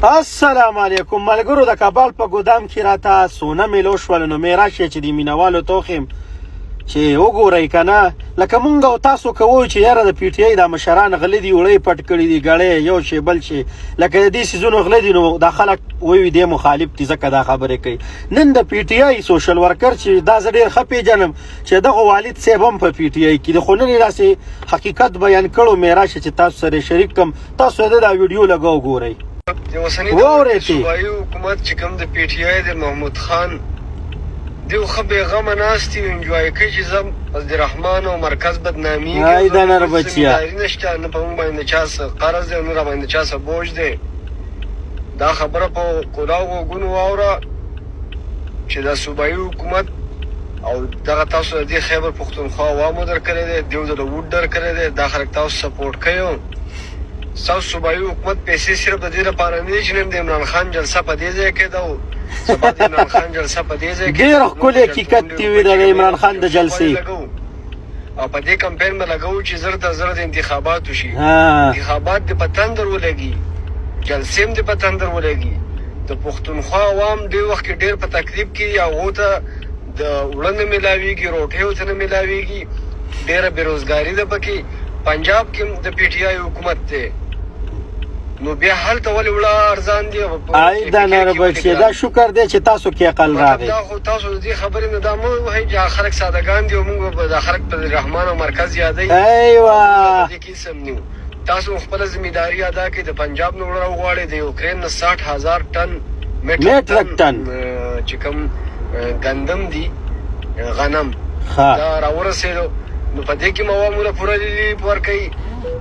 السلام علیکم ملګرو. د کابل په ګودام کې راته سونه میلو شول، نو مې راشي چې د مینوالو توخیم چې وګورئ که نه. لکه مونږ او تاسو کوو چې یاره د پی ټي آی دا مشران غله دي، وړۍ پټ کړي دي، ګړۍ یو شی بل شی، لکه د دې سیزونو غله دي، نو دا خلک وایي دی مخالف دي ځکه دا خبرې کوي. نن د پی ټي آی سوشل ورکر چې دا زه ډېر ښه پېژنم چې دغه والد صاحب هم په پی ټي آی کې د خو نن یې داسې حقیقت بیان کړو، مې راشه چې تاسو سره شریک کړم. تاسو د دا ویډیو لږ وګورئ. د اوسني دور صوبایي حکومت چې کوم د پی ټي آی د محمود خان دیو خو بېغمه ناست دي، انجوای کوي چې زه عبدالرحمن او مرکز بدنامېږي. هی د نر بچیه نشته، نه په موږ باندې چا څه قرض دی، نه را باندې چا څه بوج دی. دا خبره په کلاو غوږونو واوره چې دا صوبایي حکومت او دغه تاسو د دې خیبر پښتونخوا عوامو درکړی دی، دیو د ووټ درکړی دی، دا خلک تاسو سپورټ کوي. ستاسو صوبایي حکومت پیسې صرف د دې لپاره نه دي چې نن د عمران خان جلسه په دې ځای کې ده او سبا د عمران خان جلسه په دې ځای کې ډېر ښکلی حقیقت دې وي د عمران خان د جلسې، او په دې کمپین به لګوو چې زر تر زر د انتخابات وشي. انتخابات دې په تندر ولګي، جلسې هم دې په تندر ولګي. د پښتونخوا عوام دې وخت کې ډېر په تکلیف کې یا هغو ته د اوړه نه میلاویږي، روټۍ ورته نه میلاویږي، ډېره بېروزګاري ده پکې. پنجاب کې د پی ټي آی حکومت دی، نو بیا هلته ولې وړه ارزان دي. ای دا نر بچیه، دا شکر دی چې تاسو کې عقل راغی. دا خو تاسو د دې خبرې نه دا مه وایئ چې خلک سادهګان دي او موږ به دا خلک په رحمان او مرکز یادوي. ایوه دې کې سم نه تاسو خپله ذمهداري ادا کړئ. د پنجاب نه وړه وغواړئ، د یوکرین نه 60,000 ټن میټرک ټن چې کوم ګندم دي، غنم دا راورسېدو. نو په دې کې موامو له پوره لیلیف ورکوي.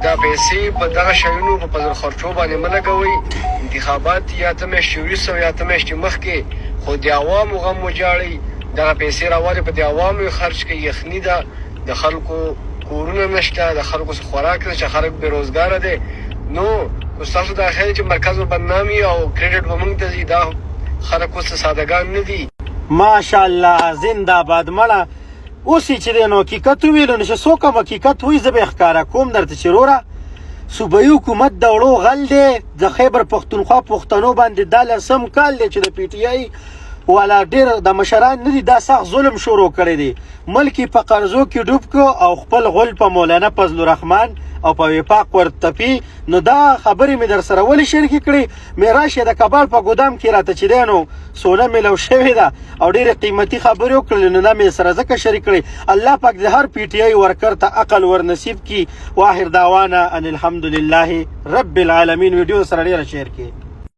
دا پیسې په دغه شیانو په پزر خرچو باندې مه لګوئ. انتخابات یا ته میاشتې وروسته او یا ته میاشتې مخکې، خو د عوامو غم وجاړئ. دغه پیسې راوالې په د عوامو یې خرچ کړئ. یخني ده، د خلکو کورونه نشته، د خلکو څه خوراک نشته، خلک بېروزګاره دی. نو ستاسو دا خیال چې مرکز به بدنامي او کریډټ به موږ ته ځي، دا خلک اوس سادهګان نه دي. ماشاءالله زنده باد. مړه اوس چې دی نو حقیقت وویلو، نو چې څوک هم حقیقت وایي زه به یې ښکاره کوم درته چې وروره صوبایي حکومت د وړو غل دی. د خیبر پښتونخوا پښتنو باندې دا لسم کال دی چې د پی ټي آی والا ډېر د مشران نه دي، دا سخت ظلم شروع کړی دی. ملک په قرضو کې ډوب کړو او خپل غول په مولانا فضل الرحمن او په وفاق ورتپي. نو دا خبرې مې در سره ولې شریکې کړې؟ مې راشي د کابل په ګودام کې راته چې دی نو سونه میلو شوې ده او ډېرې قیمتي خبرې وکړلې، نو دا مې سره ځکه شریک کړې. الله پاک د هر پی ټي آی ورکر ته عقل ورنصیب کړي. واخر دعوانا ان الحمدلله رب العالمین. ویډیو سره ډېره شیر کړئ.